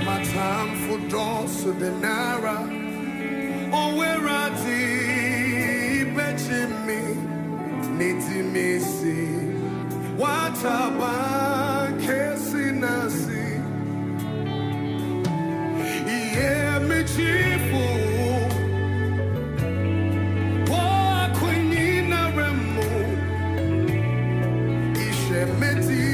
My time for dance to the Nara. Oh, where I did, betting me, Niti Missy. What about Cassie Nasi? Yeah, me chifu. What queen a remo? Ishe meti.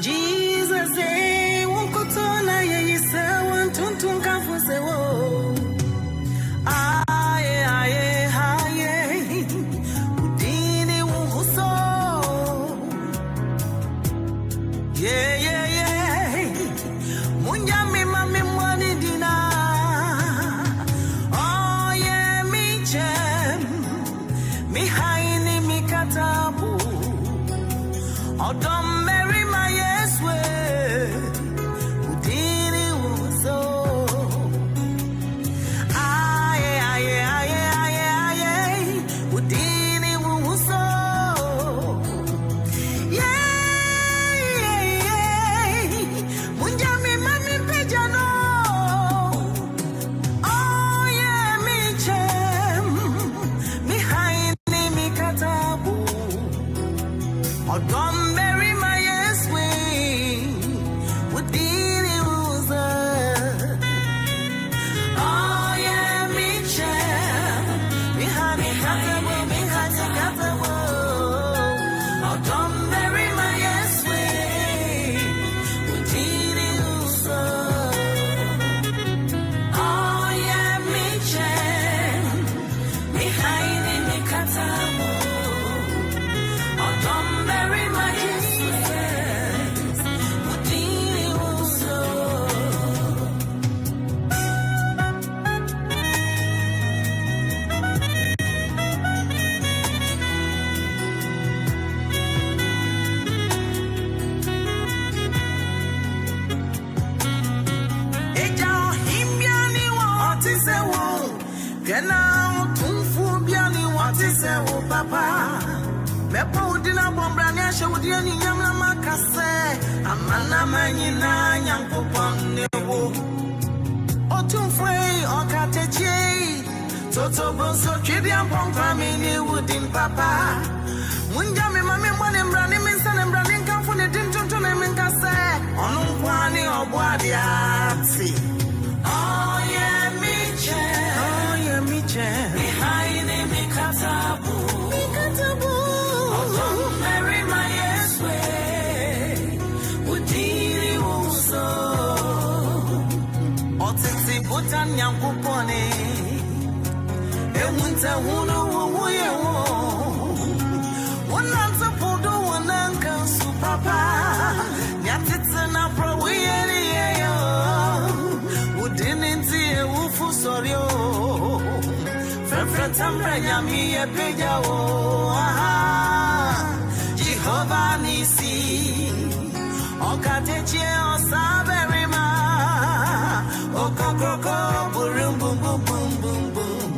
Jesus, won't go to na ye say one tuntun kafu se wo. Udini wuso. Yeah. Munja mi mami mwani dina. Oh yeah, mi chem, mi haini mi katabu. Adom Mary my yes way. Udini wuso. Udini wuso. Yeah. Munja mi mami pejano. Oh yeah, mi chem, mi haini mi katabu. Adom Mary my yes way. Udini wuso. Oh yeah, mi chem, mi haini katabu, mi haini katabu. Adom Mary my yes way. Udini wuso. Oh yeah, mi chem, mi haini mi katabu. Adom Mary my yes way. Udini wuso. Eja ohimbiani wati se wo. Kena utumfu biani wati se wo papa. Mepo dina bombrania shawdia ni nyamla makase. Amana manyina nyankopon newo. Otumfrey okateche. Toto bonso chidia pongpa mini wooden papa. Munja me mami mwane mbrani minsan mbrani nkafune dintuntu ne minkase. Onumkwani obwadiati. Oh yeah, Miche. Oh yeah, Miche. Behind me, Mikatabu. Mikatabu. Oh, Mary, my yes way. Udiri uso. Otiti butan yankupone. Ewunta hunu wuye wo. Wananta podo wananka su papa. Nyatiti na pro wiyeri yo. Udinti ufu sorio. Fefretambre nyami ye peja o. Jehovah nisi. Okateche osaberima. Okakroko burum bum bum bum bum bum.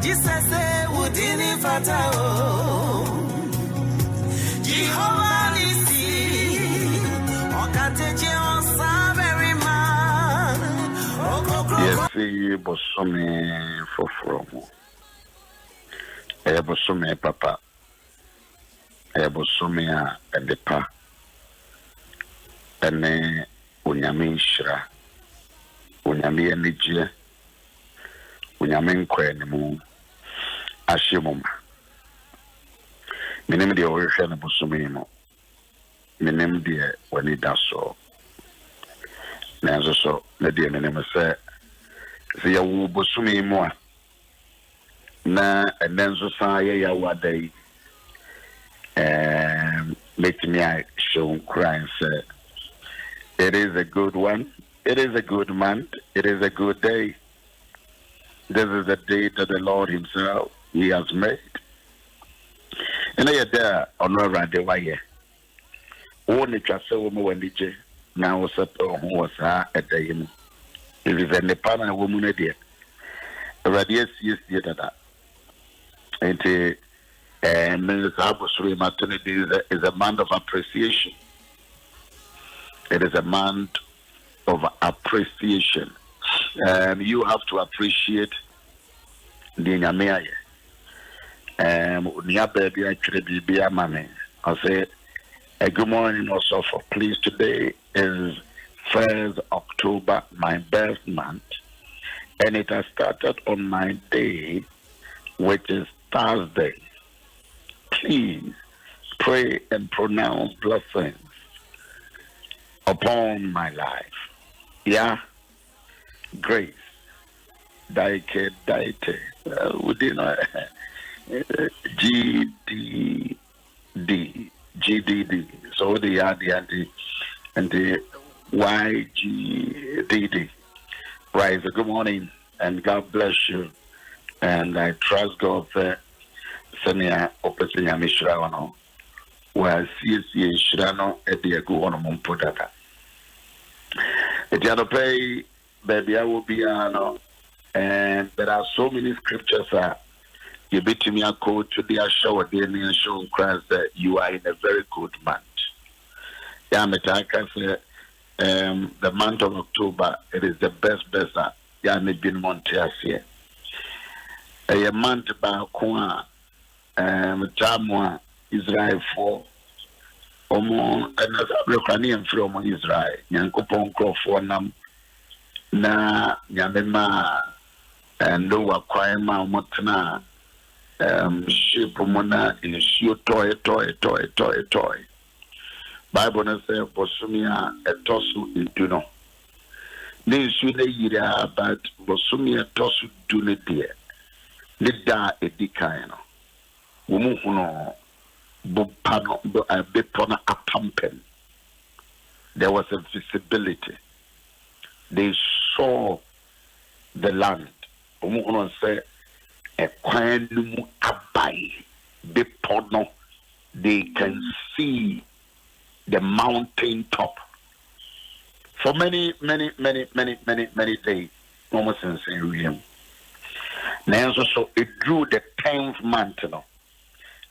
Jesus udini fatao. Jehovah nisi. Okateche osaberima. Yes, see, Bosome for from. Bosome papa. Bosome a depa. Ene unyame shira. Unyame enije. Unyame nkwe ne mu ashimuma. Minim de ohwehwe ne Bosome mo. Minim de wani daso. Nanzo so na de minim se ya wo Bosome mo a na nanzo sa ya wadai MultiMedia show crying say it is a good one, it is a good month, it is a good day. This is the day that the Lord himself he has made. And I there on around the way. Only just so when DJ now was up who was at the him. It is a Nepal woman there. Radius yes that. And Minister Abusri Maternity is a month of appreciation. It is a month of appreciation. You have to appreciate the Nyamea. Nya baby actually be a money. I say a good morning also for please. Today is 1st October, my birth month, and it has started on my day, which is Thursday. Please pray and pronounce blessings upon my life. Yeah, grace, daite, within GDD. So the R, and the YGDD. Right. So good morning and God bless you. And I trust God for Senia Opesina Mishrano, where CSC Shrano at the Agu on Mumpodata. The other pay, baby, I will be on, and there are so many scriptures that you beat me a code to the show again and show Christ that you are in a very good month. Yeah, Metaka say the month of October, it is the best. Yeah, me been Montias here. A month by Kwa Tamwa Israel for Omo another Ukrainian from Israel. Yankopon for Nam na Yamema and Lower Kwaima Motana Shipumona in a shoe toy. Bible says Bosumia a tosu in Duno. They should a but Bosumia tosu dune dear. Lida edikaino. Wumuhuno bupano bepona apampen. There was a visibility. They saw the land. Wumuhuno say a kwanumu abai bepono. They can see the mountain top. For many days, almost in St. William. Now, so it drew the 10th month,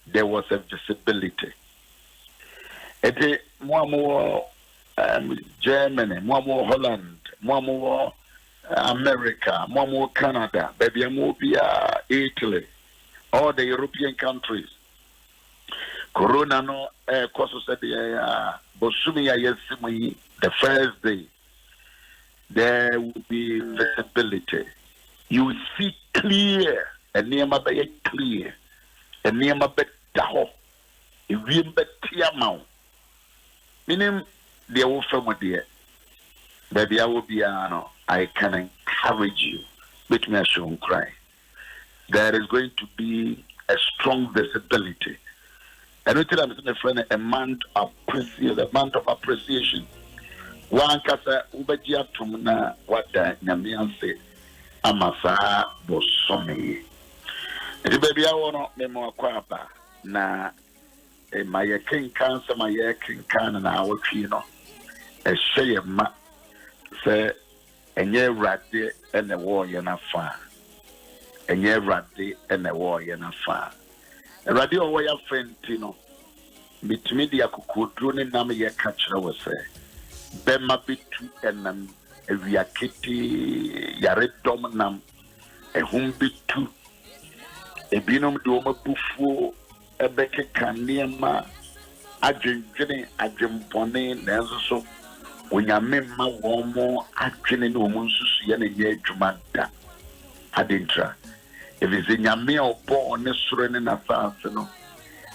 there was a visibility. Ete more Germany, more Holland, more America, more Canada, baby more Italy, all the European countries. Corona no koso said bosumi ya yesimu the first day there will be visibility. You will see clear, and near my be clear, and near my bed daho. If we bet tiamau, meaning the old family dear, baby, I will be I can encourage you. Make me a show cry. There is going to be a strong visibility. And we tell them, friend, a month of appreciation. One kasa ubejia tumna wada nyamianse amasa bosomi. Edi baby awono memo akwaba na maye kinkan sa maye kinkan na awotwi no ehye ma se enye rade ene wo ye na fa. Enye rade ene wo ye na fa. Rade o wo ya fenti no bitumi dia kokodro ne nam ye ka kire wo se Bema bitu enam ewiakiti yare domnam ehum bitu ebinom de oma bufuo ebeke kanema adwenjene adwempone nenzo so onyame ma womo adwene ne omo nsusu ye ne ye adwuma da adentra evize nyame obo ne soro ne na faase no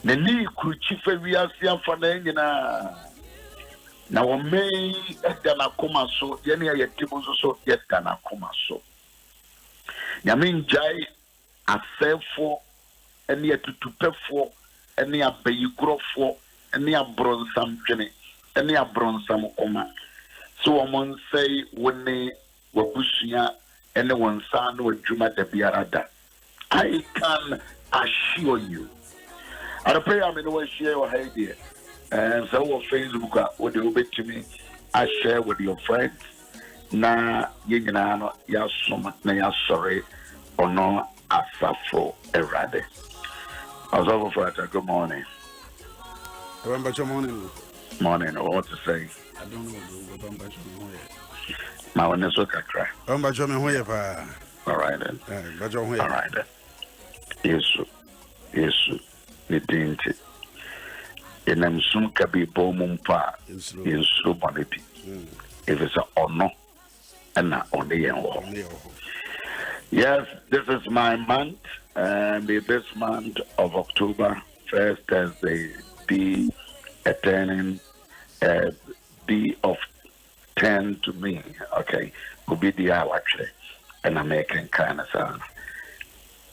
ne ni kuruchi fa wiase afa na nyina na wome edana koma so yene ya yetibu so yedana koma so nyame njai asefo ene atutupefo ene abayigrofo ene abronsam twene ene abronsam koma so womon say woni wabusuya ene wonsa na wadwuma da biarada. I can assure you I pray I'm in the way share your idea. And so on Facebook, what you bet to me, I share with your friends. Na yinano ya soma na ya sorry or no asafo erade. Asafo Frata, good morning. Good morning. Morning, what to say? I don't know. My one is okay, cry. All right then. All right then. Yes. Nidinti. Enam sum kabi bomumpa insu boneti. If it's an honor and not only yes, this is my month, and this month of October, first Thursday, be attending be of 10 to me. Okay, could be the hour actually, and I'm making kind of sound.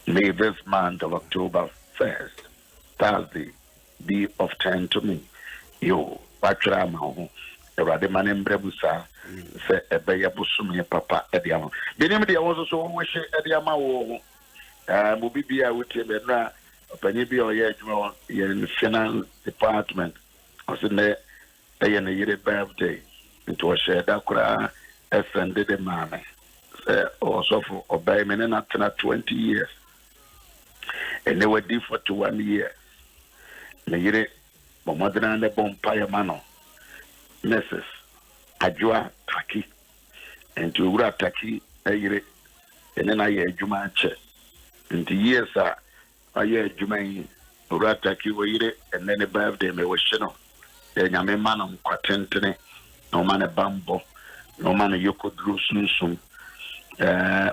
May this month of October 1st, Thursday, be of 10 to me. Yo, Batra Mahu, a Radiman Brebusa, say a Baya Busumi, Papa, Ediamo. The name of the also wish Ediamo, Mubi, I would say, Bedra, Penibi or Yajmo in finance department, was in there, a year birthday, into a shed Akura, ascended a man, also for obey me not 20 years. And they were different to 1 year. Me yire mo modern the bompire mano Mrs. Ajua Taki and to Ura Taki yire and then I hear Juma che and the years I hear Juma Ura Taki yire and then the birthday me was shino then yame manum kwatentene no man a bambo no man a yoko drew soon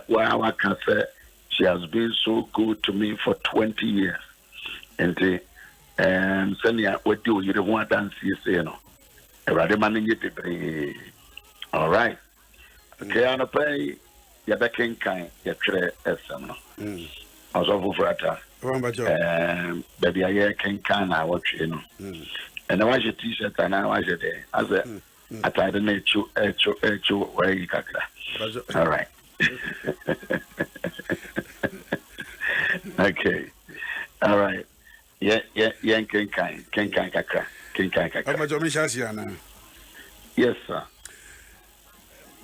wow I can say she has been so good to me for 20 years and Senya, what do you want to dance? You say, no, a radiman in all right. Okay, on a pay, you're the king kind, you're true as some. Also, Frata, baby, I can kind, I watch you know. And I watch your t shirt and I watch it there. As I try to make you, where you got that. All right. Okay, all right. Yeah, King Kaka. Yes, sir.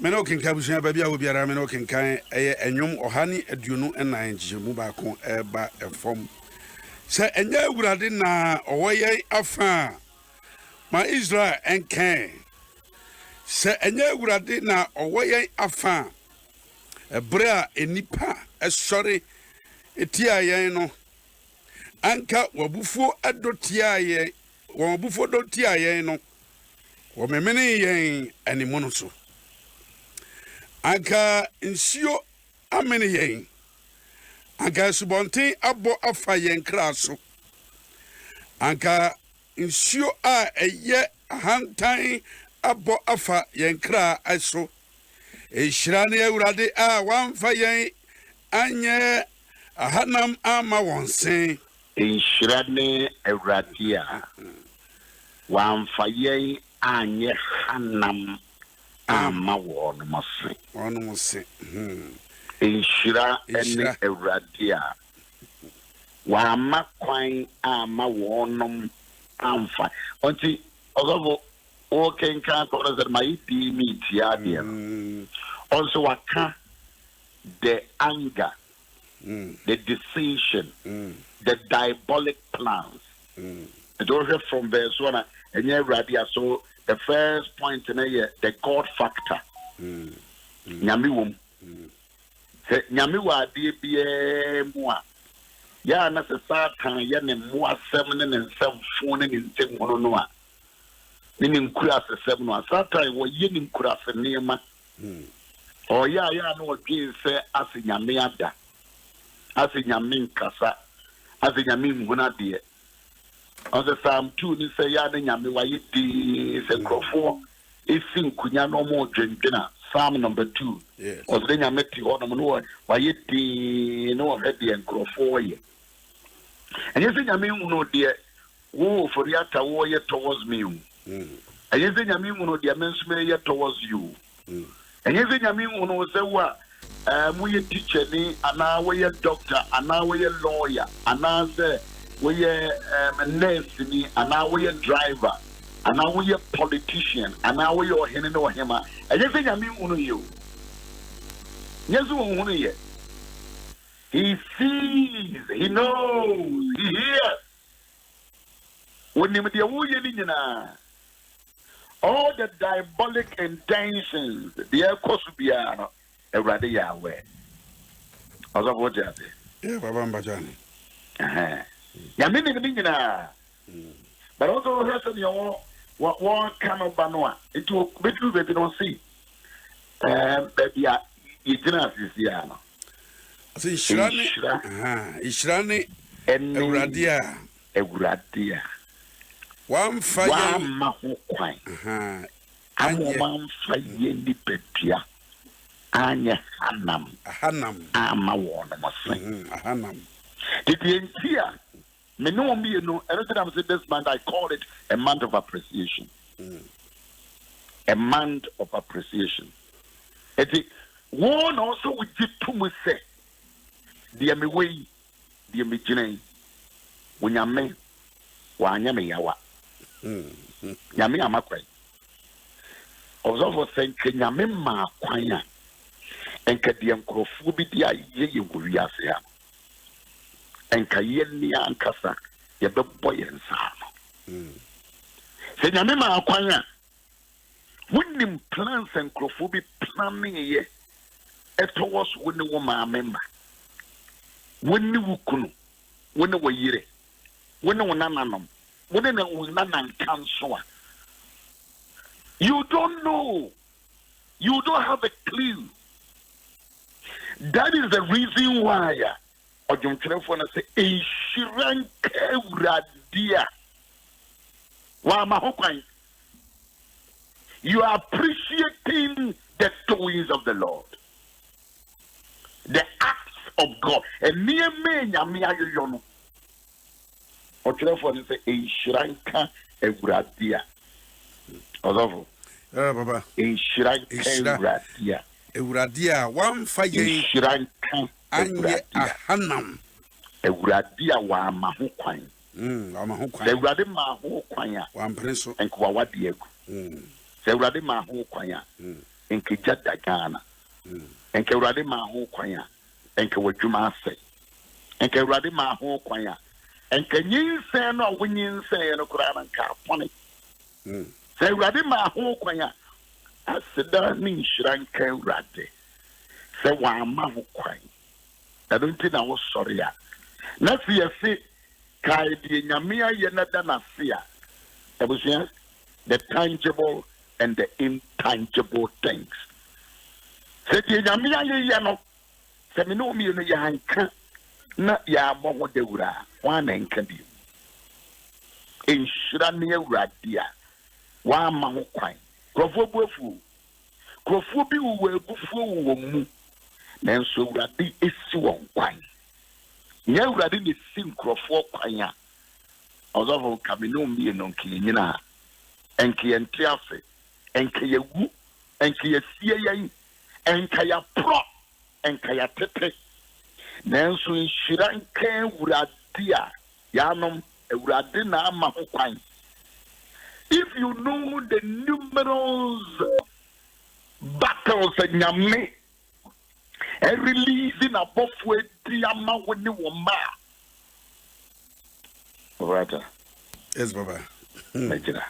Meno King Kabusia, baby, I will be a Rameno King Kai, a yum or honey, a duno and 9 Mubacon, a form Say enya awurade na owoye afa ma Israel enken. Say enya awurade na owoye afa ebra enipa esori etia yen no anka wabufuo adotia yen wabufuo dotia yen no womemene yen animu so anka nsio amene yen anka subonten abo afa yen kra so anka nsio a eye hantan abo afa yen kra aso ehirane awurade a wamfa yen anye ahanam ama wonsen ehirane awurade a wamfa yen anye hanam ama wonmose ehira ene awurade a wama kwan ama wonom amfa onti ogobo o kenka ko na my di meet ya there also waka the anger the decision the diabolic plans it also from verse 1 and yeah so the first point in the God factor nyame wom se nyame wa de bie mu a ya na se satan ya ne mu asem ne nsem ne ntem hono no a ne nkura asem no satan wo ye ne nkura afenema o ya no dwe se ase nyame ada ase nyame nkasa ase nyame nguna de on the Psalm 2 ni se ya ne nyame wa ye di se krofo esi nkunya no mo dwendwena Psalm number 2 yes o de nyame ti ho no no wa ye di no he de nkrofo ye and you say nyame no de wo for yata wo ye towards me and you say nyame no de mensme ye towards you and you say nyame no say wa mo ye teacher ni ana wo ye doctor ana wo ye lawyer ana say wo ye nurse ni ana wo ye driver ana wo ye politician ana wo ye ohene no ohema and you say nyame no you yesu wo no ye he sees, he knows, he hears. When all the diabolic intentions, the air course will be a rather Yahweh. Also, what you say? Yeah, Baba Mbajani. Yamina, but also, person, what one kind of banoa. It will be true, but you don't see. Baby, it's not this year. Ishirane Ewuradia One fire Mahokwan Anye Petia Anya Hanam Ama Hanam did the entire me no everything I'm saying this month I call it a month of appreciation. A month of appreciation. It one also we did to me say dear me way, dear me jine, when ya me, wanya me yawa. Yami amakwe. Observe saying, Kenyame ma kwanya, and Kadian Crofubia ye Guriasia, and Kayenia and Kasa, ye the boy and Sam. Say Yami ma kwanya, winning plans and Crofubi planning ye, at was when the woman member. When you kunu, when you yere, when you nananum, when you nanan cancel. You don't know. You don't have a clue. That is the reason why. Or you telephone say, "A shiranke uradia." Wa mahokwan. You are appreciating the doings of the Lord, the acts of God, and near me, Yamiayono. Or telephone say, "A shiranka uradia." Although, Baba, a shiranka uradia, one fire shiranka anye ahanam. Uradia wa mahokwan. The Urade Mahokwanya, one prince and Kwawadiego. The Urade Mahokwanya, and Kijata Ghana, and Kerade Mahokwanya, and Kawajuma say, and Kerade Mahokwanya, and can you say no when you say no Koran car funny? Say Radima Hokwaya, as the darning shrank rade. Say one mahu quine. I don't think I was sorry. Let's see a say, Kaidi Yamia Yenadana Sia. I was here, the tangible and the intangible things. Say Yamia Yano, Semino Yanka, not Yamo de Ura, one and Kadi. In Shirania Radia, one mahu quine. Crofobu, Crofobi will go for Nanso Radi is one quine. Nya Radi is sim Crofo quine. Although Camino me and Nonki, and Kian Tiafe, and Kaya Wu, and Kia Sia, and Kaya Pro, and Kaya Tepe. Nanso in Shiran Ken Radia, Yanum, Radina Mahu quine. If you know the numerous battles in Yame, and releasing above where Diama when you were mad. Brother. Yes, Baba. Major.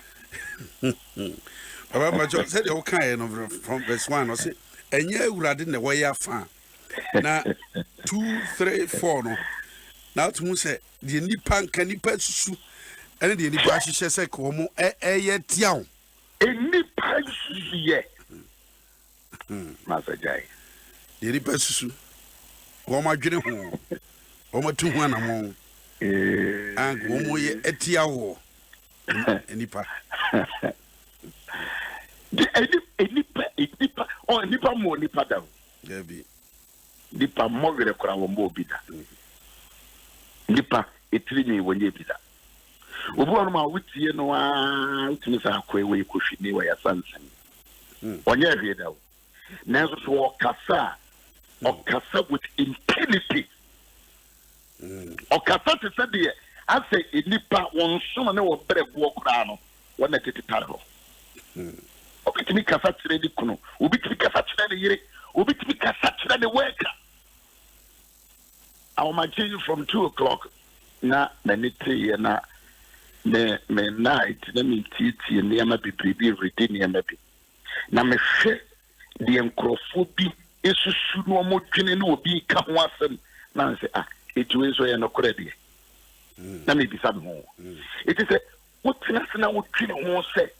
Baba, my job said, okay, from verse 1, I said, and you were in the way you found. Now, 2, 3, 4, no. Now, to say, the Nipan can you pursue, and the Nipan she says, Como, yet young. A Nipan, yet. Master Jay. The Nipan, Woma Junior, Woma 2 1 among, and Womo Etiao, and Nipa. Nipa, or Nipa more Nipa down. There be Nipa more than a crown more bitter. Nipa, it really when you bitter. One my wit, you know, to Miss Aquay, where you could see where your son's on your head out. Now, so Cassa or Cassa with impunity. Or Cassa to say, dear, I say, in Nipa, one someone or better walk around when I take it out. Okay, to me, Cassa today, Kuno, will be to be Cassa today, will be to be Cassa today, the worker. I'll imagine from 2 o'clock. Na meniti na me night na me titi na ma bibibi ready na ma bi na me hwe de enkrofo bi esusu no mo dwene na obi ka ho asem na say etuwe so ye no kore de na me bisa me ho it is a what na wo dwene ho say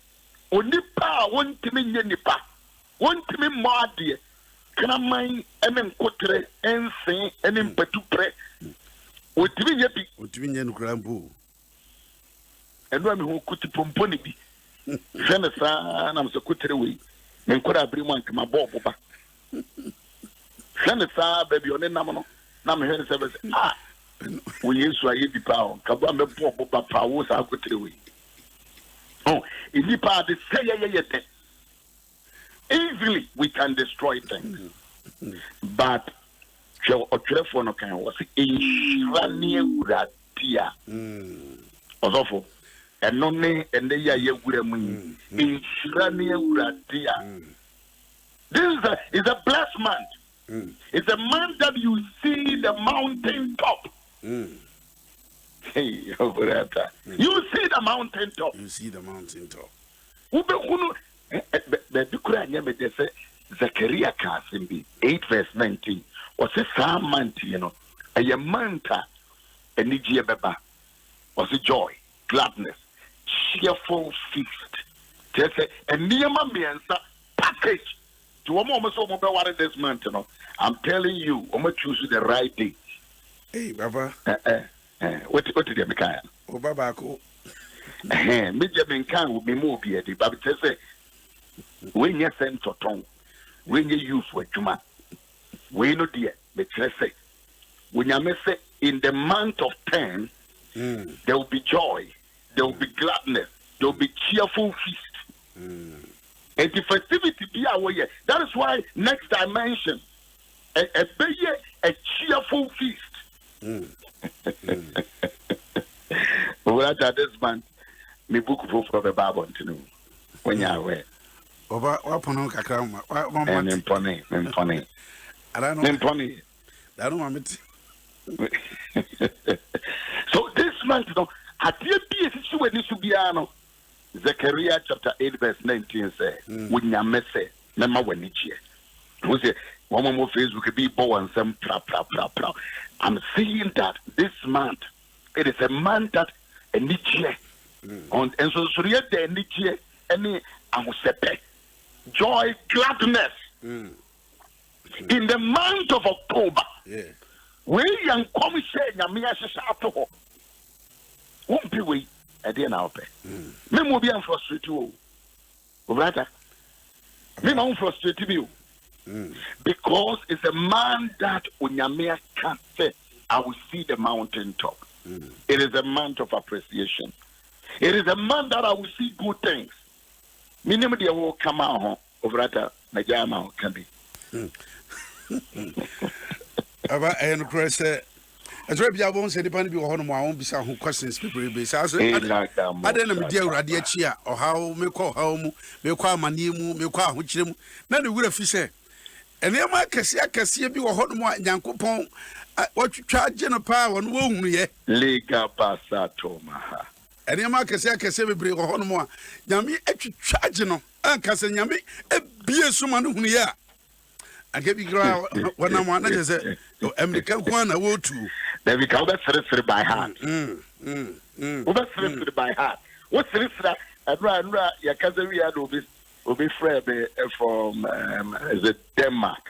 onipa wontimi nye nipa wontimi maade kana man ene nkotre ensen ene mpatu pre otimi nye bi otimi nye nukrambo eno ami ho kuti pomponi bi jene sa na mse kutere we nkora abrimu anka mabobo ba jene sa baby one nam no na me hene se be wo yesu aye bi pa o ka ba me bobo ba pa wo sa kutere we if pa the say easily we can destroy things but for no kind was inshirania uradia osofo enone ende ya yewura mu inshirania uradia. This is a blessed man. It's a man that you see the mountain top. Hey, you see the mountain top. You see the mountain top. The Zechariah Kasimbi 8 verse 19 was a Saman, you know, a manta, a Nigia Beba was a joy, gladness, cheerful feast. Just a Niyama Miansa package to a moment so mobile this month, you know. I'm telling you, I'm going to choose the right date. Hey, Baba. What did you make? Oh, Baba, cool. Major Menkan will be more bearded, but it says, when you send for tongue, when you use for Juma, when no dear, but say, when you say in the month of 10, there will be joy, there will be gladness, there will be cheerful feast. And the festivity be away. That is why next dimension, a cheerful feast. What at this month, me book for the Bible to know when you are aware. Oba wapono kakra ma mpone I don't know. mpone I don't want it. So this month, no, at the BSC when this should be ano. Zechariah chapter 8, verse 19 say, when you mess it, Nema when it's here. Who say, one more Facebook be bow and some pra. I'm seeing that this month, it is a month that a niche on and so Surya de niche any amusepe. Joy, gladness. In the month of October, we young commission Yamia Sato won't be we at the end of it. Me will be frustrated you, brother. Me not frustrated you because it's a man that Unyamia can say, I will see the mountain top. It is a month of appreciation. It is a month that I will see good things. Minimum they will come out over at Najama can be. Aba and Chris, as Rabia won't say the penny be one of my own beside who questions people base. I don't know, dear Radiachia, or how me call home, me call my name, me call which him, none of the fish. And then my Cassia be a hot more Yanko Pong. What you charge in a power and womb, ye? Lega Basato Maha. And your market say, bring a hot more. Yami, actually charging on Uncle Yami, a beer summon who ya. I gave you ground when I want to say, American one, I will too. Then we call that threat by heart. What's threat by heart? What's this that? I'd rather your cousin will be friend from Denmark.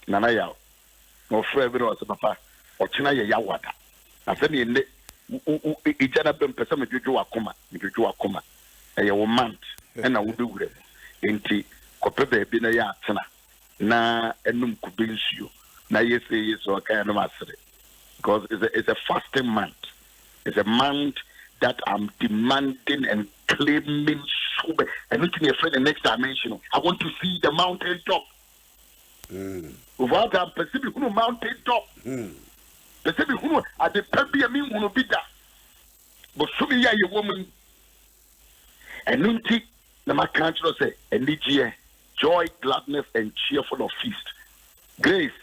Nanaya. No friend was a papa or China Yawata. I said, each other been person with you do a coma, a month, and I will do it. Inti, Copebe Binayatana. Na enum kubinsu na yesi so kind of master because it's a fasting month. It's a month that I'm demanding and claiming super and looking at the next dimension. I want to see the mountain top. Without a Pacific mountain top. Pacific at the Pebby mean will be that. But so me a woman and nunti na my country say and joy, gladness, and cheerful of feast. Grace,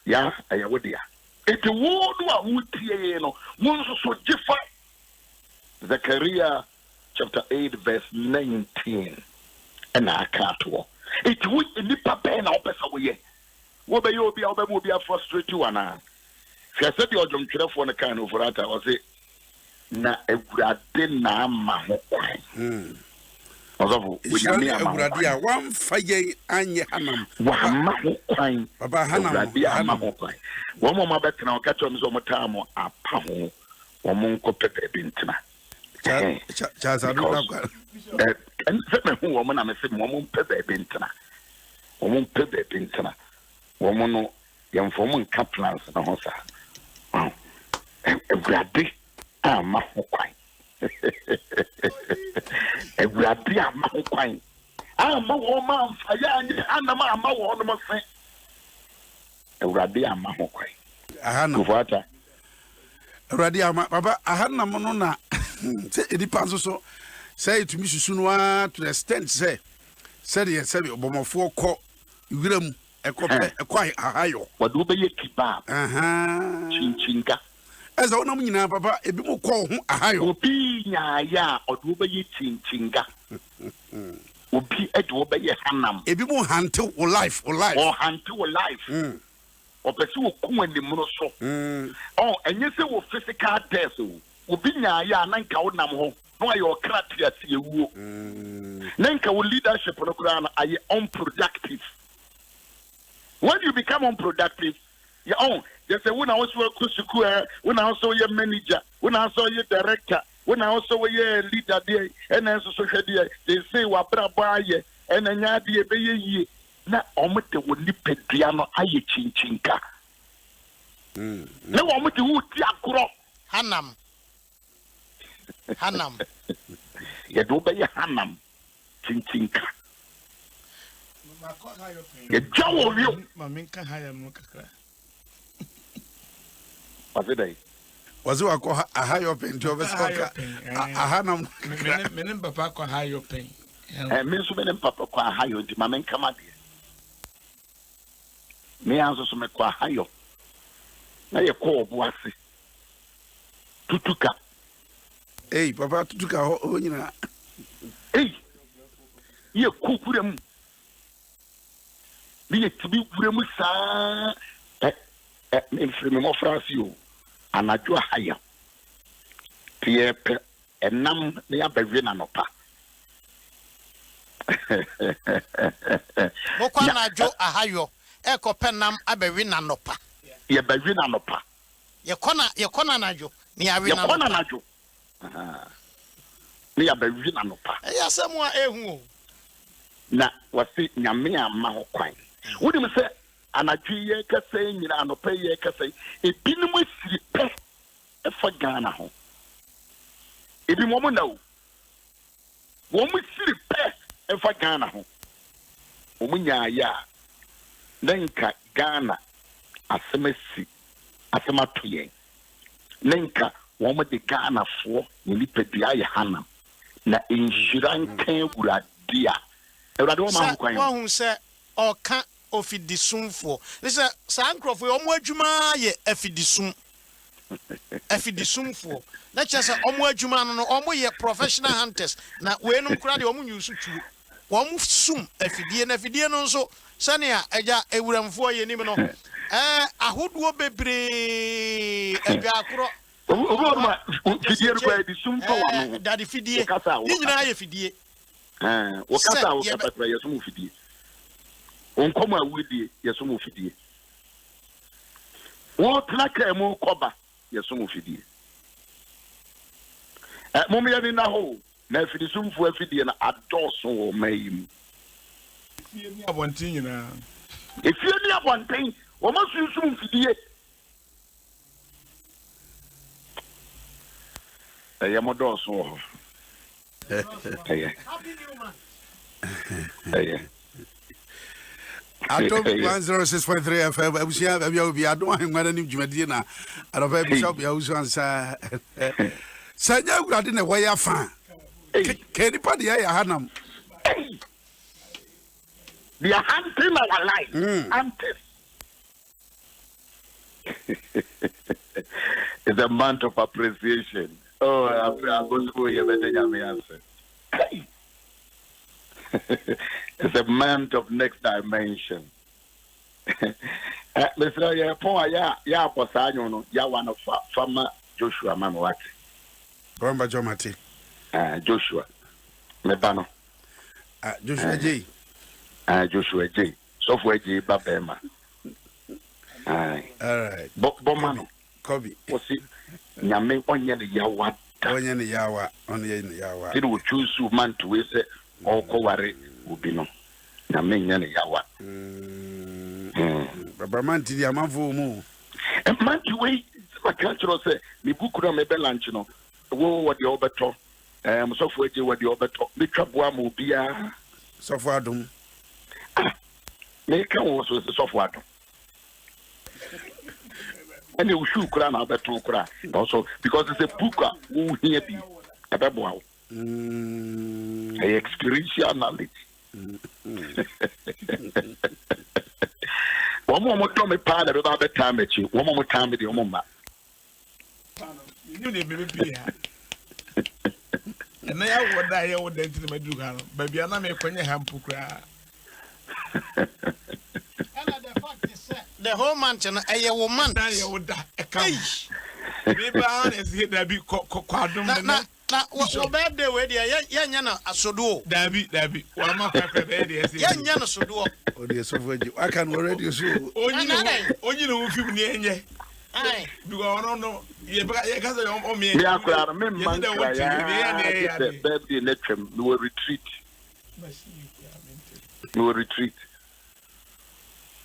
yeah, I would dear. It's a word who would hear, one so different. Zechariah chapter 8, verse 19. And I can't walk. It would in the papa and our best away. What you will be a frustrated one. I said, you're drunk for the kind of that. I was it. Na a gradina maho. One fire and Hanam. Baba Hanam. One more better now catch on some time or a pound or monko pepe bintina. And seven woman, I'm a seven woman pepe bintina. Woman pepe bintina. Woman, young woman caplans and hosa. Wow. Every day, I'm a Every I'm a woman, fire, and a mamma, one of my I'm a I had no water. Radia, Baba, I had no monona. It depends also. Say to Mrs. Sunwa to the extent, say, said he said, Obama 4 call, you a quite a high. What do be a kebab? Chinchinga. As I know, now, Papa, a bit more call a high. Be ya, or do be chinchinga. Would be a do be a hanam. A bit more hand to life, or hand to life. Or pursue Kuman the Monoso. Oh, and you say, physical death will be ya, Nanka would nam no, your criteria see you. Nanka will leadership program are unproductive. When you become unproductive, your own. They say, when I was working, when I also your manager, when I saw your director, when I also your leader there, and also social there, they say, Wabra Baye, and then Yadi Baye, not almost the would nip Piano Aye Chinchinka. No one with the wood Yakuro Hanam. You do by Hanam Chinchinka. You jowl you, Maminka Hayamukaka. Was you a higher pain to a hanam? Men papa kwa higher pain. And Miss Men Papa kwa higher to my men come up here. Me answer some qua higher. Now you call Boissy. Tutuka, Hey, Papa, to do a you know. Hey, you cook them. Be it to be Remusa. From Frasio, and I do a higher. Pierre and Nam, they are Bavina Nopa. Mokwana jo ahayo eko penam abewina nopa Ye Bavina Nopa. Ye kona najo ni awina nopa. Najo. Ni Bavina Nopa. Ya semwa ehu na wasi nyame ama ho kwan. Wodi me se anadwi ye kase nyina anopa ye kase ebinum asiri pe efa Ghana ho. Ebi mo na wo. Wo mo siri pe efa Ghana ho. Omunya ya nenka Ghana asemasi asematoye nenka wo mo de Ghana fo ni pedua ye hanam na injiran kan wuradia ewrade wo ma ho kwan wo hu se oka ofidisumfo lisa sankrofo omo adwuma ye afidisumfo na chese omo adwuma no omo ye professional hunters na weenum kura de omo nyusu tu omo sum afidie na afidie no nso sania eja ewuramfo ye nim no ahoduo bebre abiakoro ma fidie kwa disumfo wa no dadi fidie ni nyina ye fidie wakasa wakata ya sumu fidie onkoma awudie ya sumu fidie wo tlaka mu koba ya sumu fidie mum ya ni na ho na fidisumfo afidie na adoso wo mayim fie ni abonten nyina efie ni abonten wo ma sumu fidie ya modoso wo Adom 106.3 FM. Abusia Yaw bi Adom Ahengua ni dwumadie na Adom Bishop Yaw Owusu-Ansah. Sanya urade na wo ya fa. Keni pa de ya hanam. They are hunting our life. Hunting. It's a month of appreciation. Oh, I'm going to go here, but answer. It's a month of next dimension. Mr. Ya Posanyo, no, ya one of farmer Joshua Manwati. Bomba Jomati. Joshua. Mebano. Joshua J. Joshua J. Software J. Babema. All right. Bomano. Kobe. What's it? Nyame onye ne yawa. Onye ne yawa. Onye ne yawa. Did we choose man to say or koware ubino? Nyame nye ne yawa. Baba man ti di amanfo mu. Man to wait. My country say me bukura me be lunch no. Wo what the obeto. Software je what the obeto. Me twabua mu bia. Software Adom. Me kan wo so software Adom. And you should cry now, but also because it's a book who hear be a babble. Experiential knowledge. One more time, a part about the time at you. One more time with your mama. You need to be here. And I would die over there to the Medugan, baby. I'm not making a hamper cry. The whole mansion a woman I would die. Maybe I is that be quadrum. Na birthday we dey ya na asodo Dabi one of my favorite ya nya na sodo o dey software J. I can already so only no film ni enye ai because no ye ka say o me Me akura me man ya birthday lecture we will retreat. We will retreat.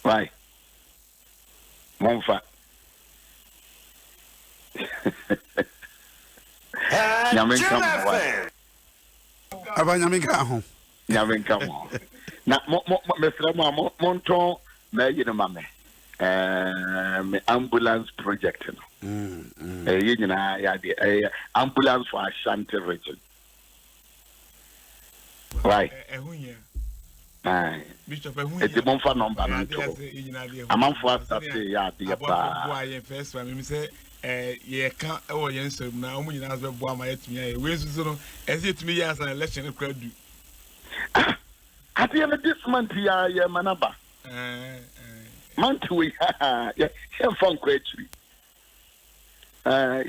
Why? Monfa. Abanyaminka ho. Nyaminka mo. Na Mr. Mo monton me yino mame. Me ambulance project no. You know ya the ambulance for Ashanti region. Right. Bishop It's the monfa number no to. Amanfo after say ya the pa. Boy first one me say ye can't or yes, now when you ask me why my me, where's the as it to me as an election crowd do. At the end of this month, yeah, manaba. Month we yeah, fun actually.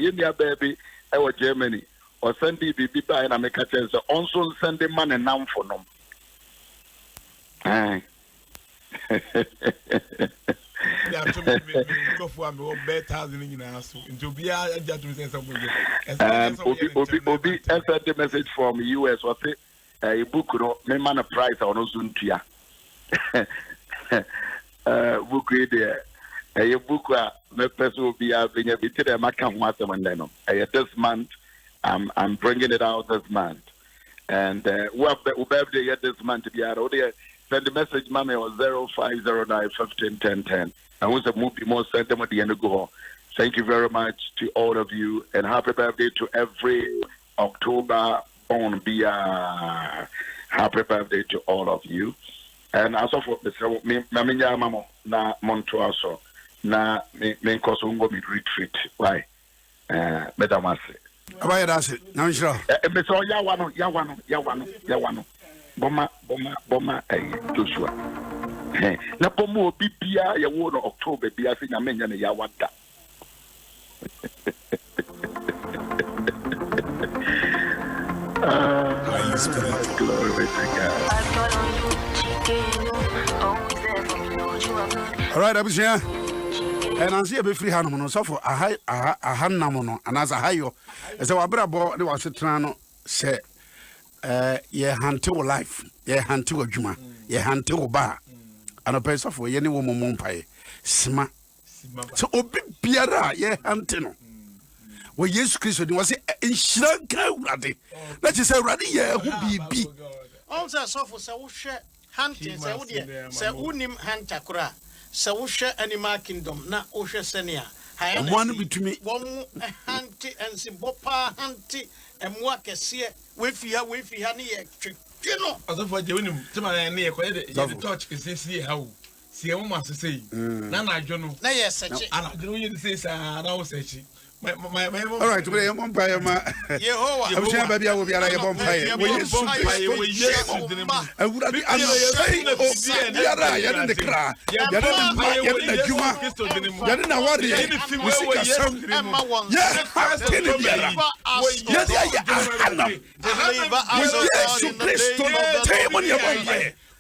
India baby, our Germany or Sunday baby by and America says also Sunday man and now for them. Yeah, to me, go for me, better than in us. To be a judgment and something. Obi sent the message from US was a book, me man a price on Zuntia. Book there. A book me person will be having a bit of a macam once a month. This month, I'm bringing it out this month. And what the this month to be out there. Send the message, Mammy, was 0509-151010. And once a movie more sent them at the end of go. Thank you very much to all of you, and happy birthday to every October born. Be happy birthday to all of you. And as of me, Mama, na Montoaso, na me koso ngo mi retreat. Why? Madam Ase. Why that's it? Now sure. Me so yawano. Boma, Joshua. Na pomo bibia ya wo no October bia se na menya ne ya wada. Glory to God. All right, Abusia. And I see a bit free hand on so for a hand namono and as a hayo. As our brabo, there was a trano say. Ye hunter life, ye hunter juma, ye hunter bar, and a person for any woman mompire. Sma. So, obi biara, ye hunting. Well, yes, Christian was in Shanka Raddy. That is a raddy, yeah, who be. Also, so for Sawusha hunting, say, Unim Hantakura, Sawusha Animal Kingdom, not Osha Senia. One between me, one hunty and Simbopa hunty. And what can see with you, honey, you know. As of what you know, to my near the touch is see how see a woman to say. None I don't know. Yes, I don't say, I don't say. My all right, today I'm on fire. I'm sure baby I will be like a bonfire. I would have been saying, oh, you're in the car. You're in the Juma. You're in a worry.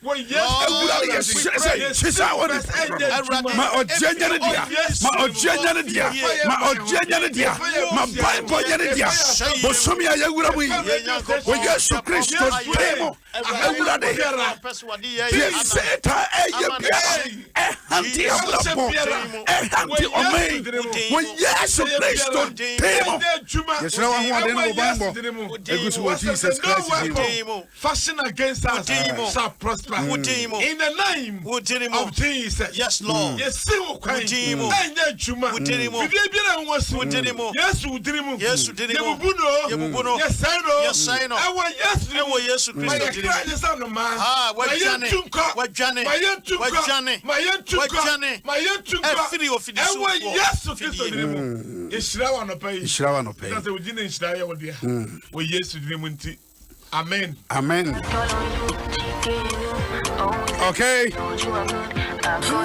Well, yes, she's our my Bible, but some in the name of Jesus. Yes, Lord. Yes, Amen. Amen. Okay.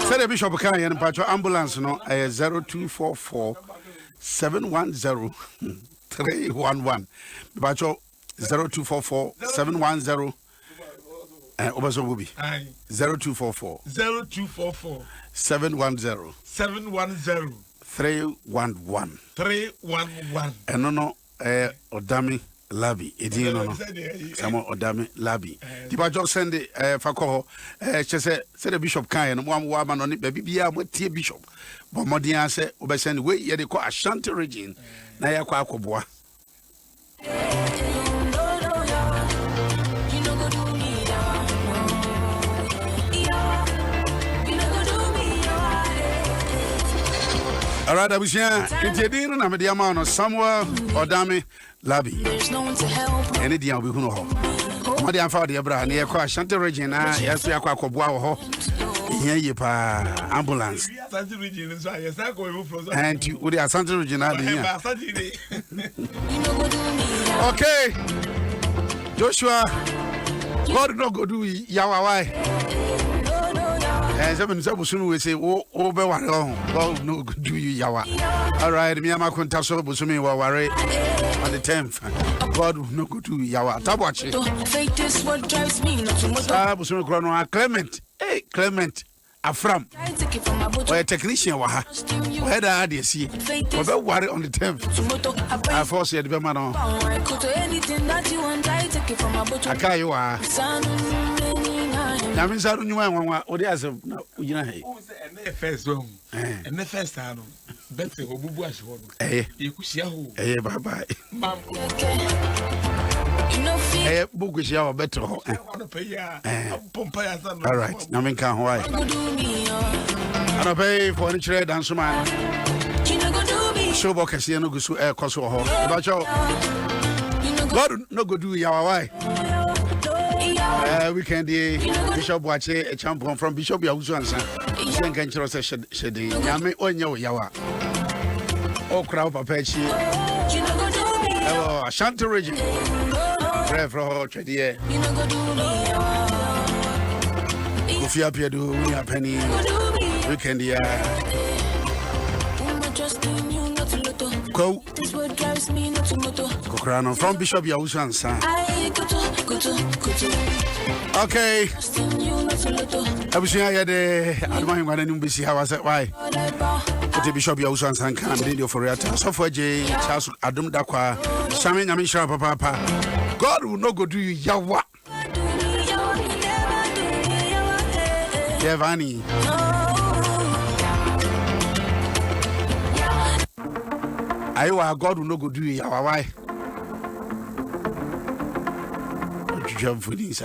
Say the Bishop can and patro ambulance no 0244 710 311. Patro 0244 710 Obaso Bubi. 0244 710 311. And no Odami Labi, Edino, some Odami Labi. Tiba just send the Fako, she said the Bishop Kayan, one woman on it, baby, with tea Bishop. But Modian said, Obesend, wait, yet they call Ashanti region, Naya Kwakoboa. All right, I was here. Didn't have the amount of somewhere or Dami Labi. There's no one to help. Any deal we know. What the Alpha, the Abraham, near Ashanti region, yes, we are quite a Here you pa ambulance. And you with the Asante original here. Okay. Joshua, God no go do yawa why? And seven soon we say, oh, over one God no go do you yawa. All right, me and my contasso busumi waware on the 10th. God no go do yawa. Tabachi. This what drives me not to motor. Busumi chrono Clement. Hey, Clement. Afram. Or a technician waha. Where the idea see? Or worry on the 10th. I force you to be man on. I can't you are. Now, Miss Adom, you want what is a first room and the first time. Better who bush one. You could see who. Bye bye. Hey, book is your better. All right, now me can't why. I don't pay for any trade and so man. So book is no go so air cost or about you. God no go do yawa why. Weekend Bishop Wache a champion from Bishop Yaw Owusu-Ansah. Thank you for saying Yame onyo yawa. O crowd papechi. Ashanti region. Pray for her trade. Kofi Apiedu, we are penny. Weekend Go. Kokrano from Bishop Yaw Owusu-Ansah. Okay. I was here the Adom Ahengua and Numbisi. How was it? Why? The Bishop Yaw Owusu-Ansah can video for it. So for J. Charles Adom Dakwa. Shamin Yamisha Papa. God will not go do you yawa. Devani. Ayo, God will not go do you yawa. Why? Jump for this.